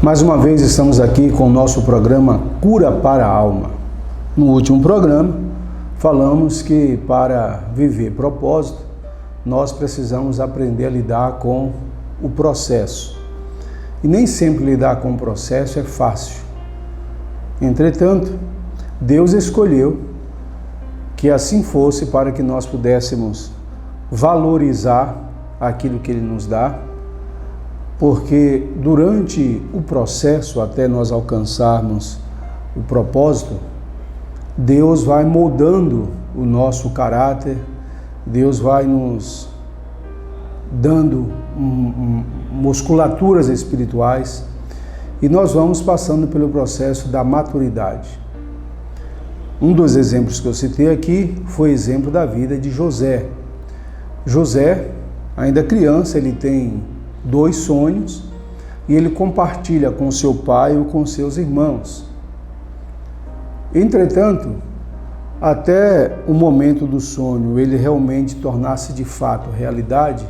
Mais uma vez estamos aqui com o nosso programa Cura para a Alma. No último programa, falamos que para viver propósito, nós precisamos aprender a lidar com o processo. E nem sempre lidar com o processo é fácil. Entretanto, Deus escolheu que assim fosse para que nós pudéssemos valorizar aquilo que Ele nos dá, porque durante o processo, até nós alcançarmos o propósito, Deus vai moldando o nosso caráter, Deus vai nos dando musculaturas espirituais e nós vamos passando pelo processo da maturidade. Um dos exemplos que eu citei aqui foi o exemplo da vida de José. José, ainda criança, ele tem 2 sonhos e ele compartilha com seu pai ou com seus irmãos. Entretanto, até o momento do sonho ele realmente tornar-se de fato realidade,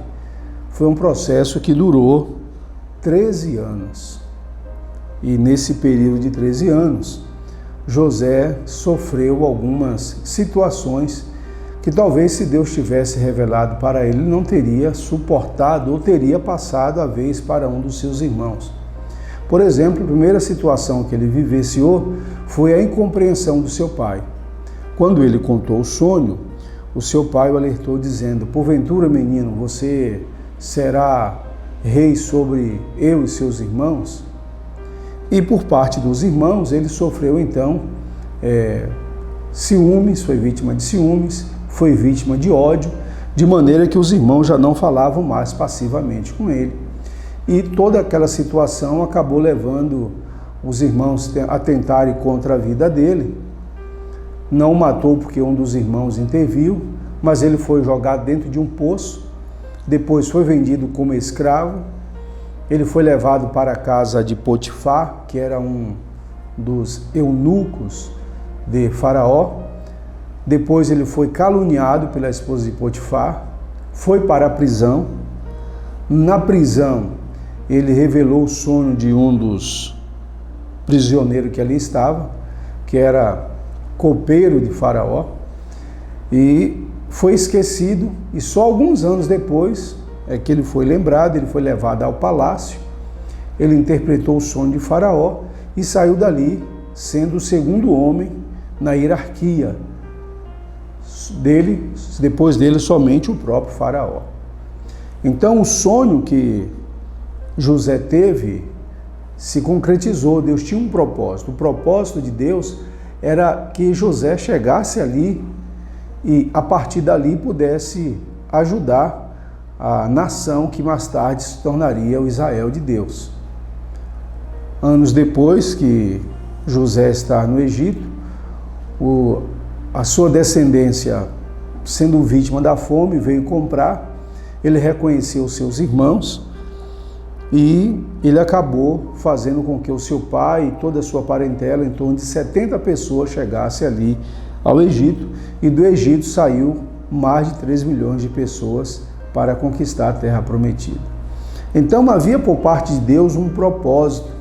foi um processo que durou 13 anos. E nesse período de 13 anos, José sofreu algumas situações que talvez, se Deus tivesse revelado para ele, não teria suportado ou teria passado a vez para um dos seus irmãos. Por exemplo, a primeira situação que ele vivenciou foi a incompreensão do seu pai. Quando ele contou o sonho, o seu pai o alertou dizendo: porventura, menino, você será rei sobre eu e seus irmãos? E por parte dos irmãos, ele sofreu então ciúmes, foi vítima de ciúmes, foi vítima de ódio, de maneira que os irmãos já não falavam mais passivamente com ele. E toda aquela situação acabou levando os irmãos a tentarem contra a vida dele. Não o matou porque um dos irmãos interviu, mas ele foi jogado dentro de um poço, depois foi vendido como escravo, ele foi levado para a casa de Potifar, que era um dos eunucos de Faraó. Depois ele foi caluniado pela esposa de Potifar, foi para a prisão. Na prisão, ele revelou o sonho de um dos prisioneiros que ali estava, que era copeiro de Faraó, e foi esquecido, e só alguns anos depois é que ele foi lembrado, ele foi levado ao palácio, ele interpretou o sonho de Faraó e saiu dali sendo o segundo homem na hierarquia dele, depois dele somente o próprio Faraó. Então o sonho que José teve se concretizou. Deus tinha um propósito. O propósito de Deus era que José chegasse ali e a partir dali pudesse ajudar a nação que mais tarde se tornaria o Israel de Deus. Anos depois que José está no Egito, a sua descendência, sendo vítima da fome, veio comprar, ele reconheceu seus irmãos e ele acabou fazendo com que o seu pai e toda a sua parentela, em torno de 70 pessoas, chegassem ali ao Egito, e do Egito saiu mais de 3 milhões de pessoas para conquistar a terra prometida. Então havia por parte de Deus um propósito,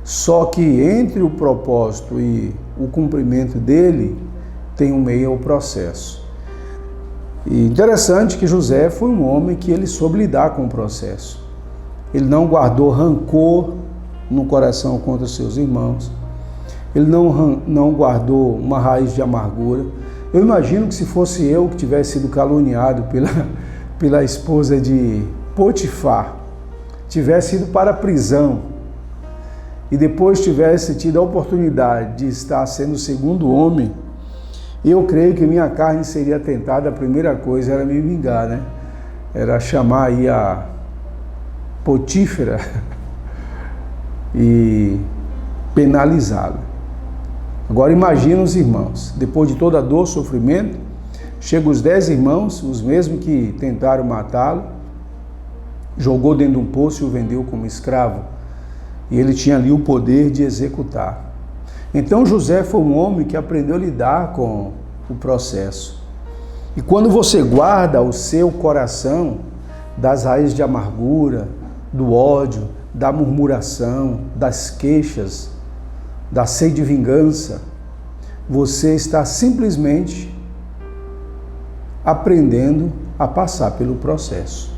só que entre o propósito e o cumprimento dele tem um meio ao processo. E interessante que José foi um homem que ele soube lidar com o processo. Ele não guardou rancor no coração contra seus irmãos. Ele não guardou uma raiz de amargura. Eu imagino que se fosse eu que tivesse sido caluniado pela esposa de Potifar, tivesse ido para a prisão, e depois tivesse tido a oportunidade de estar sendo o segundo homem, eu creio que minha carne seria tentada, a primeira coisa era me vingar, né? Era chamar aí a Potífera e penalizá-lo. Agora imagina os irmãos, depois de toda a dor, sofrimento, chegam os 10 irmãos, os mesmos que tentaram matá-lo, jogou dentro de um poço e o vendeu como escravo. E ele tinha ali o poder de executar. Então José foi um homem que aprendeu a lidar com o processo. E quando você guarda o seu coração das raízes de amargura, do ódio, da murmuração, das queixas, da sede de vingança. Você está simplesmente aprendendo a passar pelo processo.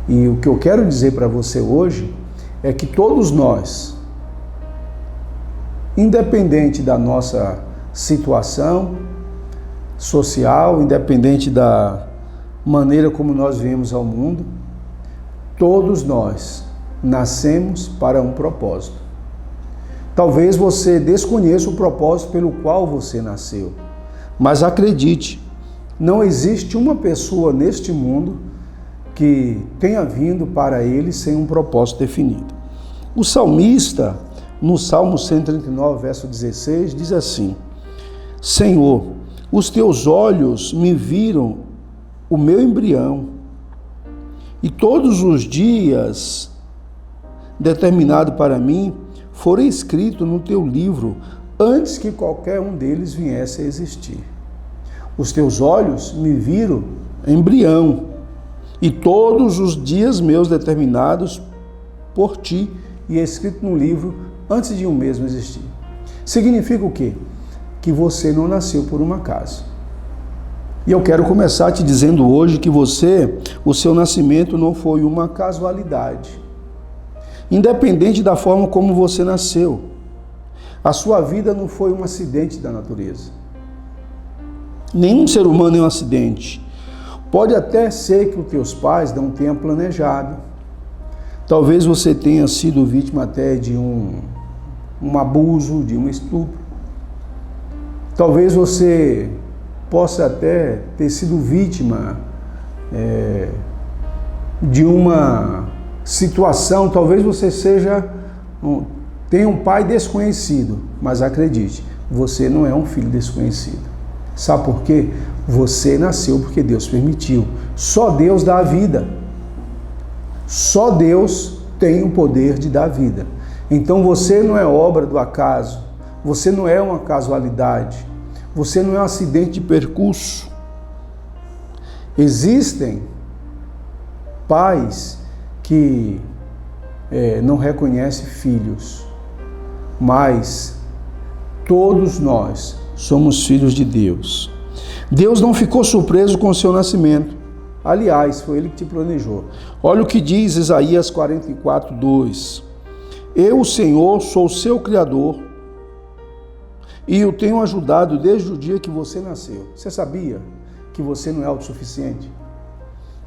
E o que eu quero dizer para você hoje é que todos nós, independente da nossa situação social, independente da maneira como nós vemos ao mundo, todos nós nascemos para um propósito. Talvez você desconheça o propósito pelo qual você nasceu, mas acredite, não existe uma pessoa neste mundo que tenha vindo para ele sem um propósito definido. O salmista, no Salmo 139, verso 16, diz assim: Senhor, os teus olhos me viram o meu embrião, e todos os dias determinado para mim foram escritos no teu livro, antes que qualquer um deles viesse a existir. Os teus olhos me viram embrião, e todos os dias meus determinados por ti, e escrito no livro antes de um mesmo existir. Significa o quê? Que você não nasceu por um acaso. E eu quero começar te dizendo hoje que o seu nascimento não foi uma casualidade. Independente da forma como você nasceu, a sua vida não foi um acidente da natureza. Nenhum ser humano é um acidente. Pode até ser que os teus pais não tenham planejado. Talvez você tenha sido vítima até de um abuso, de um estupro. Talvez você possa até ter sido vítima de uma situação. Talvez você tenha um pai desconhecido, mas acredite, você não é um filho desconhecido. Sabe por quê? Você nasceu porque Deus permitiu. Só Deus dá a vida. Só Deus tem o poder de dar vida. Então você não é obra do acaso. Você não é uma casualidade. Você não é um acidente de percurso. Existem pais que não reconhecem filhos, mas todos nós somos filhos de Deus. Deus não ficou surpreso com o seu nascimento. Aliás, foi Ele que te planejou. Olha o que diz Isaías 44, 2. Eu, o Senhor, sou o seu Criador e o tenho ajudado desde o dia que você nasceu. Você sabia que você não é autossuficiente?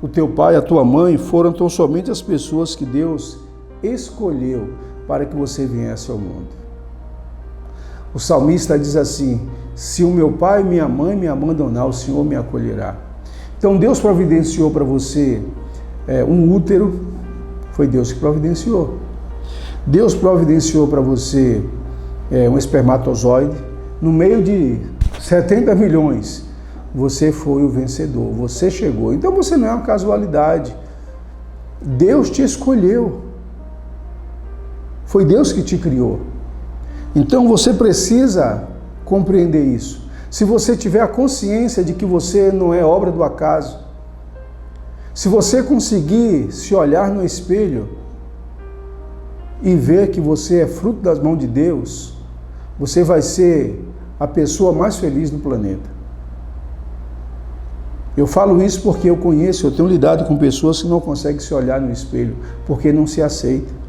O teu pai e a tua mãe foram tão somente as pessoas que Deus escolheu para que você viesse ao mundo. O salmista diz assim: se o meu pai e minha mãe me abandonar, o Senhor me acolherá. Então Deus providenciou para você um útero, foi Deus que providenciou. Deus providenciou para você um espermatozoide. No meio de 70 milhões, você foi o vencedor, você chegou. Então você não é uma casualidade. Deus te escolheu. Foi Deus que te criou. Então você precisa compreender isso. Se você tiver a consciência de que você não é obra do acaso, se você conseguir se olhar no espelho e ver que você é fruto das mãos de Deus, você vai ser a pessoa mais feliz do planeta. Eu falo isso porque eu tenho lidado com pessoas que não conseguem se olhar no espelho, porque não se aceitam.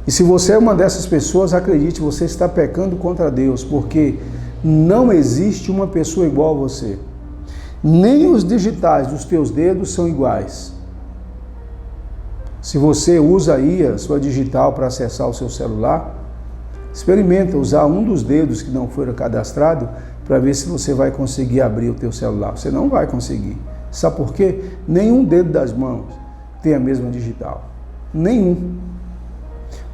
E se você é uma dessas pessoas, acredite, você está pecando contra Deus, porque não existe uma pessoa igual a você. Nem os digitais dos teus dedos são iguais. Se você usa aí a sua digital para acessar o seu celular, experimenta usar um dos dedos que não foram cadastrados para ver se você vai conseguir abrir o teu celular. Você não vai conseguir. Sabe por quê? Nenhum dedo das mãos tem a mesma digital. Nenhum.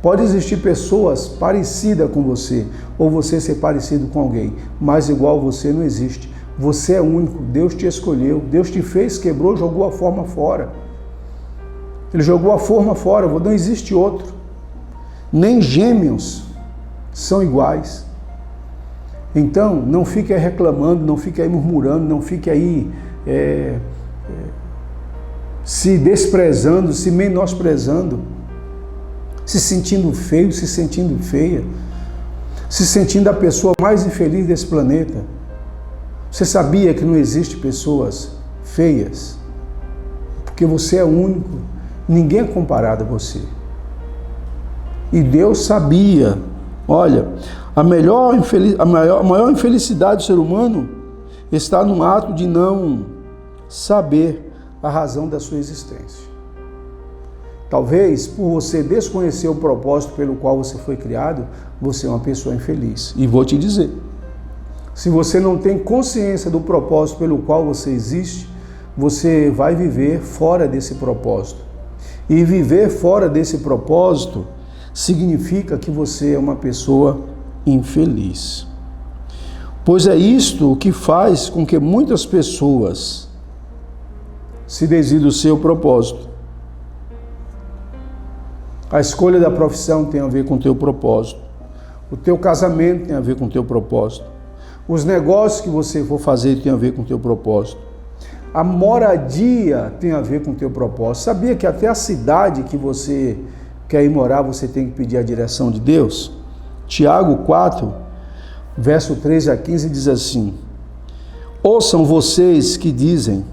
Pode existir pessoas parecidas com você, ou você ser parecido com alguém, mas igual você não existe. Você é único, Deus te escolheu, Deus te fez, quebrou, jogou a forma fora. Ele jogou a forma fora, não existe outro. Nem gêmeos são iguais. Então, não fique aí reclamando, não fique aí murmurando, não fique aí se desprezando, se menosprezando. se sentindo feio, se sentindo feia, se sentindo a pessoa mais infeliz desse planeta. Você sabia que não existe pessoas feias? Porque você é único, ninguém é comparado a você. E Deus sabia, olha, a maior infelicidade do ser humano está no ato de não saber a razão da sua existência. Talvez, por você desconhecer o propósito pelo qual você foi criado, você é uma pessoa infeliz. E vou te dizer, se você não tem consciência do propósito pelo qual você existe, você vai viver fora desse propósito. E viver fora desse propósito significa que você é uma pessoa infeliz. Pois é isto o que faz com que muitas pessoas se desviem do seu propósito. A escolha da profissão tem a ver com o teu propósito. O teu casamento tem a ver com o teu propósito. Os negócios que você for fazer tem a ver com o teu propósito. A moradia tem a ver com o teu propósito. Sabia que até a cidade que você quer ir morar, você tem que pedir a direção de Deus? Tiago 4, verso 13 a 15 diz assim: ouçam vocês que dizem,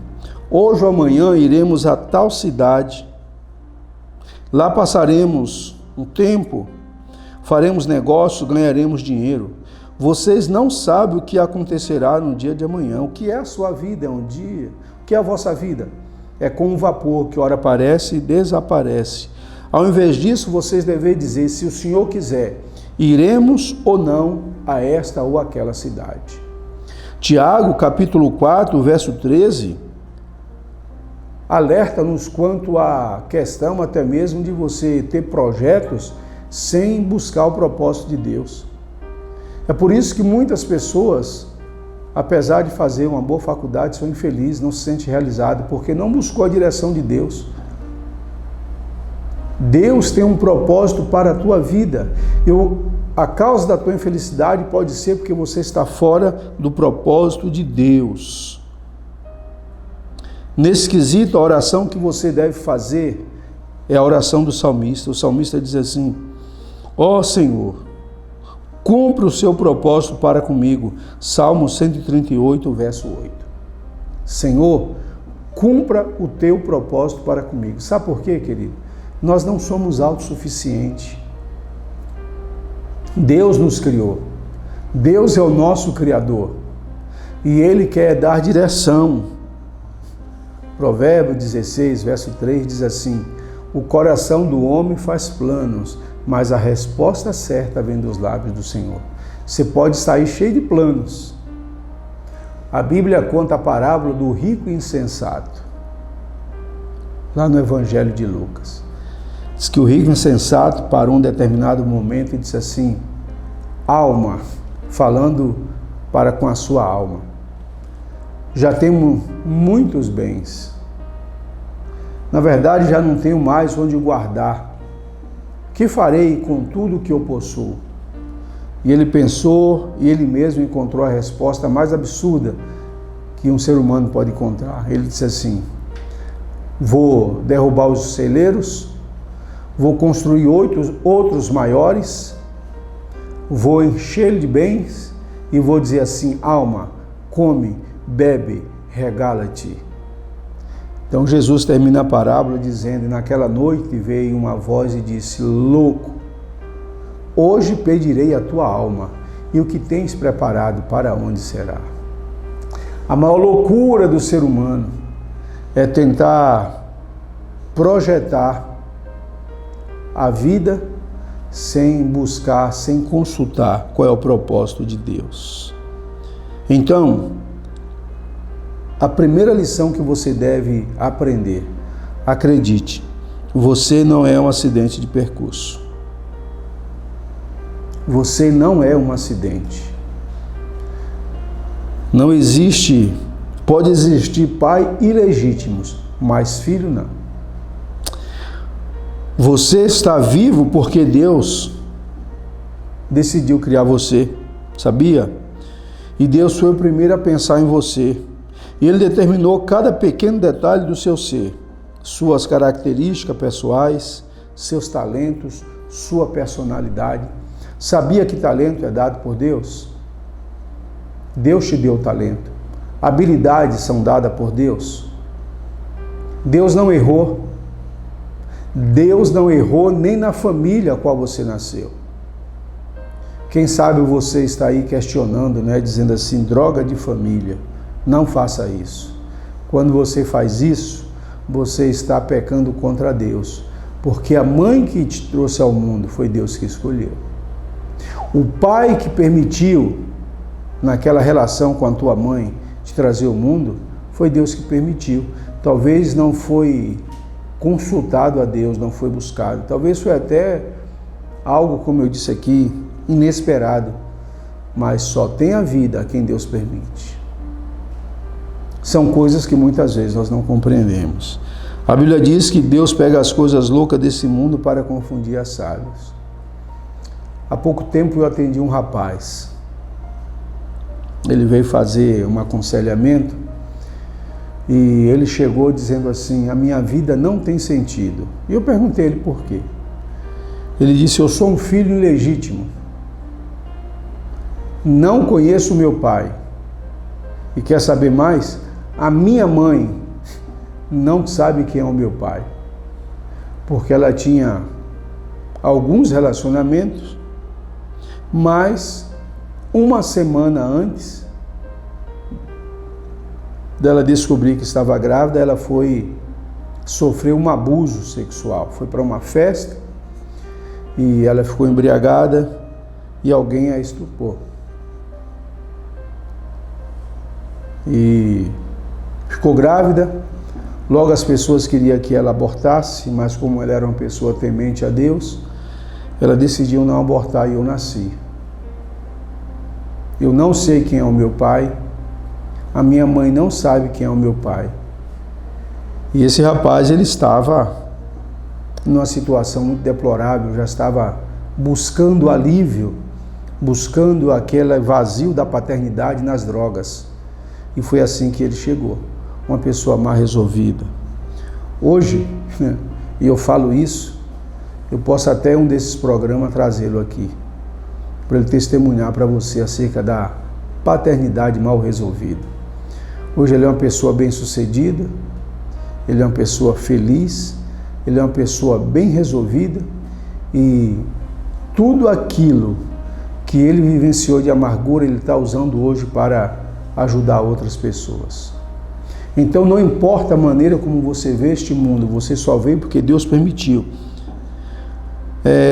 hoje ou amanhã iremos a tal cidade, lá passaremos um tempo, faremos negócios, ganharemos dinheiro. Vocês não sabem o que acontecerá no dia de amanhã. O que é a sua vida? É um dia. O que é a vossa vida? É como um vapor que ora aparece e desaparece. Ao invés disso, vocês devem dizer, se o Senhor quiser, iremos ou não a esta ou aquela cidade. Tiago, capítulo 4, verso 13, alerta-nos quanto à questão até mesmo de você ter projetos sem buscar o propósito de Deus. É por isso que muitas pessoas, apesar de fazer uma boa faculdade, são infelizes, não se sentem realizadas, porque não buscou a direção de Deus. Deus tem um propósito para a tua vida. A causa da tua infelicidade pode ser porque você está fora do propósito de Deus. Nesse quesito, a oração que você deve fazer é a oração do salmista. O salmista diz assim: ó Senhor, cumpre o seu propósito para comigo. Salmo 138, verso 8. Senhor, cumpra o teu propósito para comigo. Sabe por quê, querido? Nós não somos autossuficientes. Deus nos criou. Deus é o nosso Criador. E Ele quer dar direção. Provérbio 16, verso 3 diz assim: o coração do homem faz planos, mas a resposta certa vem dos lábios do Senhor. Você pode sair cheio de planos. A Bíblia conta a parábola do rico e insensato, lá no Evangelho de Lucas. Diz que o rico insensato parou em um determinado momento e disse assim: alma, falando para com a sua alma, já tenho muitos bens. Na verdade, já não tenho mais onde guardar. Que farei com tudo o que eu possuo? E ele pensou e ele mesmo encontrou a resposta mais absurda que um ser humano pode encontrar. Ele disse assim: vou derrubar os celeiros, vou construir outros maiores, vou encher de bens e vou dizer assim: alma, come, bebe, regala-te. Então Jesus termina a parábola dizendo: naquela noite veio uma voz e disse: louco, hoje pedirei a tua alma, e o que tens preparado para onde será? A maior loucura do ser humano é tentar projetar a vida sem buscar, sem consultar qual é o propósito de Deus. Então, a primeira lição que você deve aprender: acredite, você não é um acidente de percurso. Você não é um acidente. Não existe, pode existir pai ilegítimos, mas filho não. Você está vivo porque Deus decidiu criar você, sabia? E Deus foi o primeiro a pensar em você. E Ele determinou cada pequeno detalhe do seu ser, suas características pessoais, seus talentos, sua personalidade. Sabia que talento é dado por Deus? Deus te deu talento. Habilidades são dadas por Deus. Deus não errou. Deus não errou nem na família a qual você nasceu. Quem sabe você está aí questionando, né, dizendo assim, droga de família. Não faça isso. Quando você faz isso, você está pecando contra Deus. Porque a mãe que te trouxe ao mundo foi Deus que escolheu. O pai que permitiu, naquela relação com a tua mãe, te trazer ao mundo, foi Deus que permitiu. Talvez não foi consultado a Deus, não foi buscado. Talvez foi até algo, como eu disse aqui, inesperado. Mas só tem a vida a quem Deus permite. São coisas que muitas vezes nós não compreendemos. A Bíblia diz que Deus pega as coisas loucas desse mundo para confundir as sábias. Há pouco tempo eu atendi um rapaz. Ele veio fazer um aconselhamento e ele chegou dizendo assim, a minha vida não tem sentido. E eu perguntei ele por quê. Ele disse, eu sou um filho ilegítimo. Não conheço meu pai. E quer saber mais? A minha mãe não sabe quem é o meu pai. Porque ela tinha alguns relacionamentos, mas uma semana antes dela descobrir que estava grávida, ela sofreu um abuso sexual. Foi para uma festa e ela ficou embriagada e alguém a estuprou. E ficou grávida. Logo as pessoas queriam que ela abortasse, mas como ela era uma pessoa temente a Deus, ela decidiu não abortar e eu nasci. Eu não sei quem é o meu pai, a minha mãe não sabe quem é o meu pai. E esse rapaz, ele estava numa situação muito deplorável, já estava buscando alívio, buscando aquele vazio da paternidade nas drogas. E foi assim que ele chegou, uma pessoa mal resolvida. Hoje, e eu falo isso, eu posso até um desses programas trazê-lo aqui, para ele testemunhar para você acerca da paternidade mal resolvida. Hoje ele é uma pessoa bem-sucedida, ele é uma pessoa feliz, ele é uma pessoa bem resolvida e tudo aquilo que ele vivenciou de amargura, ele está usando hoje para ajudar outras pessoas. Então não importa a maneira como você vê este mundo, você só vê porque Deus permitiu.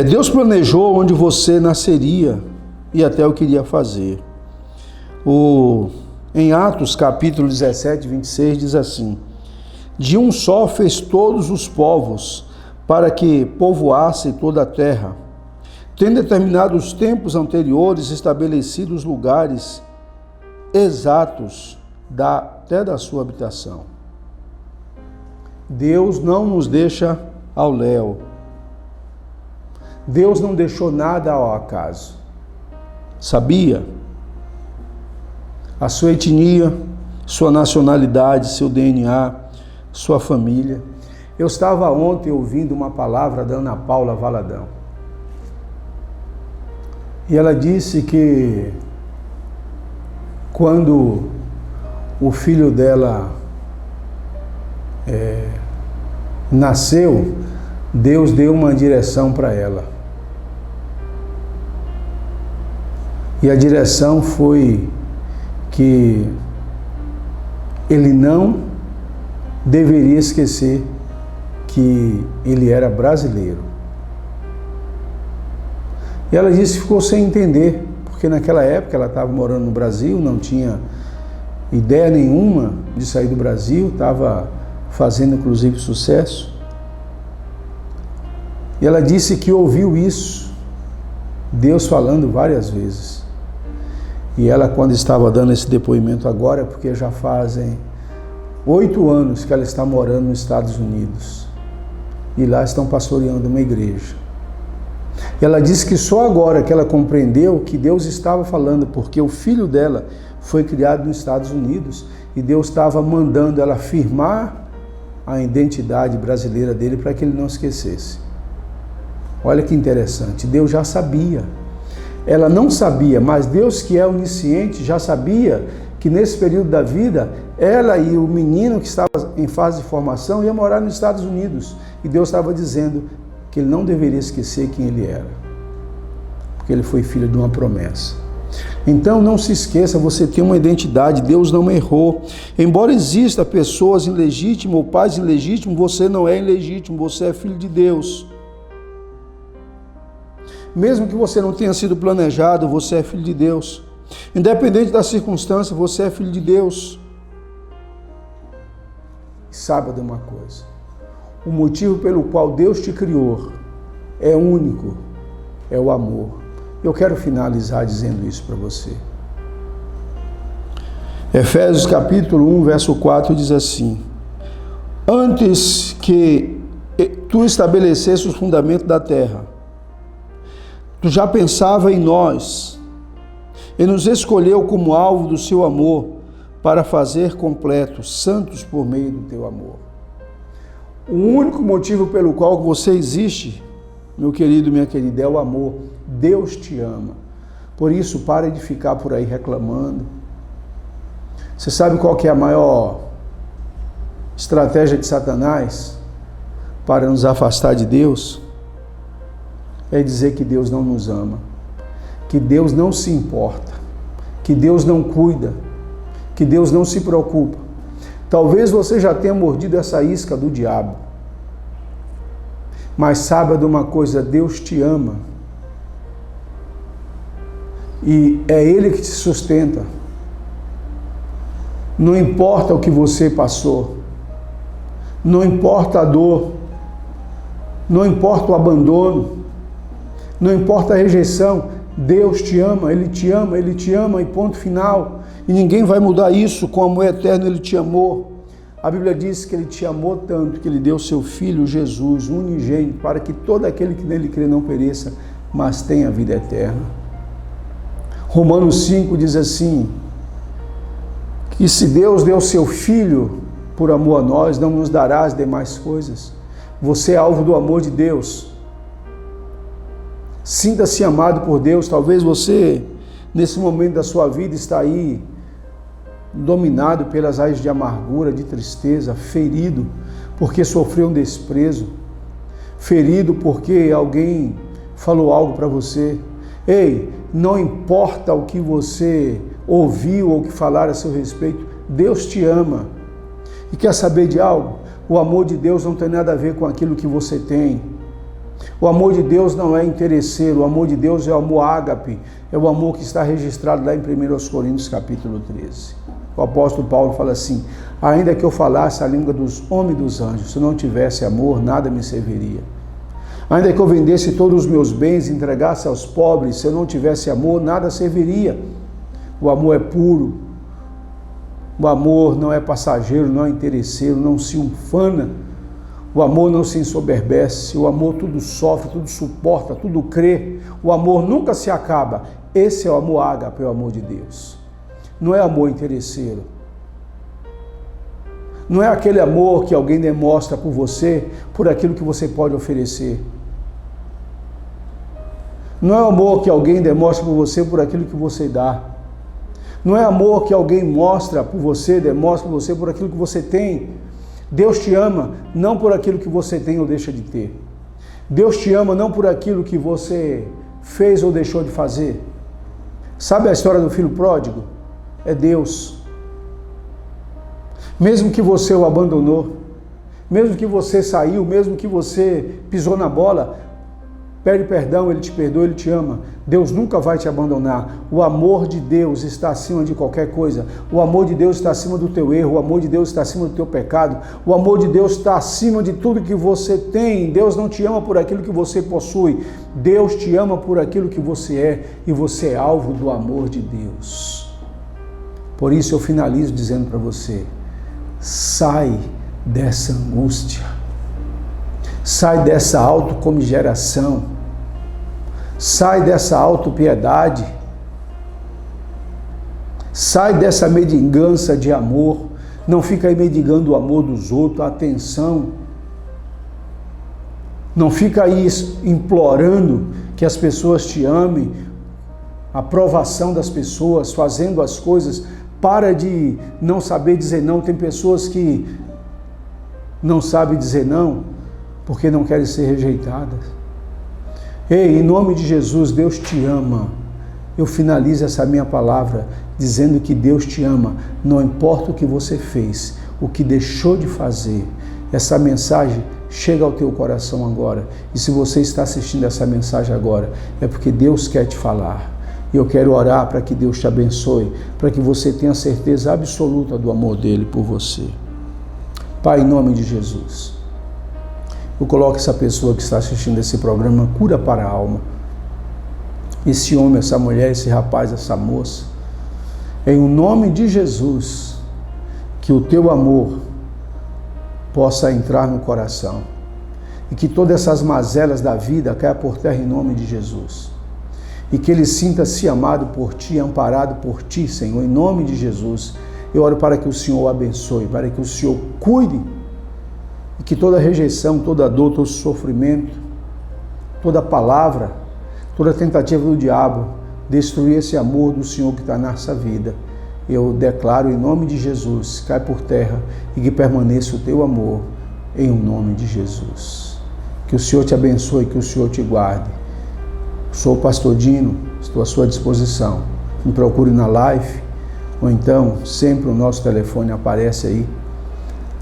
Deus planejou onde você nasceria e até o queria fazer. Em Atos capítulo 17, 26 diz assim, de um só fez todos os povos para que povoasse toda a terra, tendo determinado os tempos anteriores, estabelecidos os lugares exatos até da sua habitação. Deus não nos deixa ao léu. Deus não deixou nada ao acaso. Sabia? A sua etnia, sua nacionalidade, seu DNA, sua família. Eu estava ontem ouvindo uma palavra da Ana Paula Valadão. E ela disse que quando o filho dela nasceu, Deus deu uma direção para ela. E a direção foi que ele não deveria esquecer que ele era brasileiro. E ela disse que ficou sem entender, porque naquela época ela estava morando no Brasil, não tinha ideia nenhuma de sair do Brasil, estava fazendo inclusive sucesso. E ela disse que ouviu isso, Deus falando várias vezes. E ela, quando estava dando esse depoimento agora, porque já fazem 8 anos que ela está morando nos Estados Unidos, e lá estão pastoreando uma igreja. E ela disse que só agora que ela compreendeu que Deus estava falando, porque o filho dela foi criado nos Estados Unidos e Deus estava mandando ela firmar a identidade brasileira dele para que ele não esquecesse. Olha que interessante, Deus já sabia. Ela não sabia, mas Deus, que é onisciente, já sabia que nesse período da vida, ela e o menino que estava em fase de formação iam morar nos Estados Unidos. E Deus estava dizendo que ele não deveria esquecer quem ele era, porque ele foi filho de uma promessa. Então não se esqueça, você tem uma identidade, Deus não errou. Embora exista pessoas ilegítimas ou pais ilegítimos, você não é ilegítimo, você é filho de Deus. Mesmo que você não tenha sido planejado, você é filho de Deus. Independente da circunstância, você é filho de Deus. E saiba de uma coisa, o motivo pelo qual Deus te criou é único, é o amor. Eu quero finalizar dizendo isso para você. Efésios capítulo 1, verso 4 diz assim: antes que tu estabelecesse os fundamentos da terra, tu já pensava em nós e nos escolheu como alvo do seu amor para fazer completos, santos por meio do teu amor. O único motivo pelo qual você existe, meu querido, minha querida, é o amor. Deus te ama. Por isso, pare de ficar por aí reclamando. Você sabe qual que é a maior estratégia de Satanás para nos afastar de Deus? É dizer que Deus não nos ama, que Deus não se importa, que Deus não cuida, que Deus não se preocupa. Talvez você já tenha mordido essa isca do diabo, mas saiba de uma coisa, Deus te ama e é Ele que te sustenta. Não importa o que você passou, não importa a dor, não importa o abandono, não importa a rejeição, Deus te ama, Ele te ama, Ele te ama e ponto final. E ninguém vai mudar isso, com amor eterno Ele te amou. A Bíblia diz que Ele te amou tanto que Ele deu seu Filho Jesus, unigênito, para que todo aquele que nele crê não pereça, mas tenha vida eterna. Romanos 5 diz assim, que se Deus deu seu Filho por amor a nós, não nos dará as demais coisas. Você é alvo do amor de Deus. Sinta-se amado por Deus. Talvez você, nesse momento da sua vida, está aí dominado pelas raízes de amargura, de tristeza, ferido porque sofreu um desprezo, ferido porque alguém falou algo para você. Ei, não importa o que você ouviu ou o que falaram a seu respeito, Deus te ama. E quer saber de algo? O amor de Deus não tem nada a ver com aquilo que você tem. O amor de Deus não é interesseiro, o amor de Deus é o amor ágape, é o amor que está registrado lá em 1 Coríntios capítulo 13. O apóstolo Paulo fala assim, ainda que eu falasse a língua dos homens e dos anjos, se não tivesse amor, nada me serviria. Ainda que eu vendesse todos os meus bens e entregasse aos pobres, se eu não tivesse amor, nada serviria. O amor é puro, o amor não é passageiro, não é interesseiro, não se ufana, o amor não se ensoberbece, o amor tudo sofre, tudo suporta, tudo crê, o amor nunca se acaba. Esse é o amor ágape, é o amor de Deus. Não é amor interesseiro. Não é aquele amor que alguém demonstra por você, por aquilo que você pode oferecer. Não é amor que alguém demonstra por você, por aquilo que você dá. Não é amor que alguém mostra por você, demonstra por você, por aquilo que você tem. Deus te ama não por aquilo que você tem ou deixa de ter. Deus te ama não por aquilo que você fez ou deixou de fazer. Sabe a história do filho pródigo? É Deus. Mesmo que você o abandonou, mesmo que você saiu, mesmo que você pisou na bola, pede perdão, Ele te perdoa, Ele te ama. Deus nunca vai te abandonar. O amor de Deus está acima de qualquer coisa. O amor de Deus está acima do teu erro. O amor de Deus está acima do teu pecado. O amor de Deus está acima de tudo que você tem. Deus não te ama por aquilo que você possui. Deus te ama por aquilo que você é. E você é alvo do amor de Deus. Por isso eu finalizo dizendo para você, sai dessa angústia. Sai dessa autocomiseração. Sai dessa autopiedade. Sai dessa mendigança de amor. Não fica aí mendigando o amor dos outros, a atenção. Não fica aí implorando que as pessoas te amem, a aprovação das pessoas, fazendo as coisas. Para de não saber dizer não. Tem pessoas que não sabem dizer não porque não querem ser rejeitadas. Ei, em nome de Jesus, Deus te ama. Eu finalizo essa minha palavra dizendo que Deus te ama. Não importa o que você fez, o que deixou de fazer. Essa mensagem chega ao teu coração agora. E se você está assistindo essa mensagem agora, é porque Deus quer te falar. E eu quero orar para que Deus te abençoe, para que você tenha certeza absoluta do amor dele por você. Pai, em nome de Jesus, eu coloco essa pessoa que está assistindo esse programa, cura para a alma. Esse homem, essa mulher, esse rapaz, essa moça, em o nome de Jesus, que o teu amor possa entrar no coração e que todas essas mazelas da vida caia por terra em nome de Jesus e que ele sinta-se amado por ti, amparado por ti, Senhor, em nome de Jesus. Eu oro para que o Senhor o abençoe, para que o Senhor cuide e que toda rejeição, toda dor, todo sofrimento, toda palavra, toda tentativa do diabo destruir esse amor do Senhor que está nessa vida, eu declaro em nome de Jesus, cai por terra e que permaneça o teu amor em nome de Jesus. Que o Senhor te abençoe, que o Senhor te guarde. Sou o pastor Dino, estou à sua disposição. Me procure na live, ou então sempre o nosso telefone aparece aí.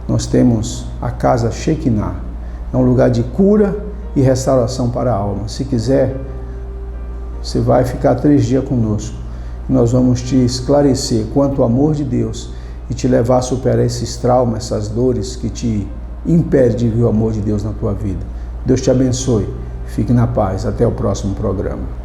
Nós temos a Casa Shekinah, é um lugar de cura e restauração para a alma. Se quiser, você vai ficar 3 dias conosco. Nós vamos te esclarecer quanto ao amor de Deus e te levar a superar esses traumas, essas dores que te impedem de ver o amor de Deus na tua vida. Deus te abençoe. Fique na paz. Até o próximo programa.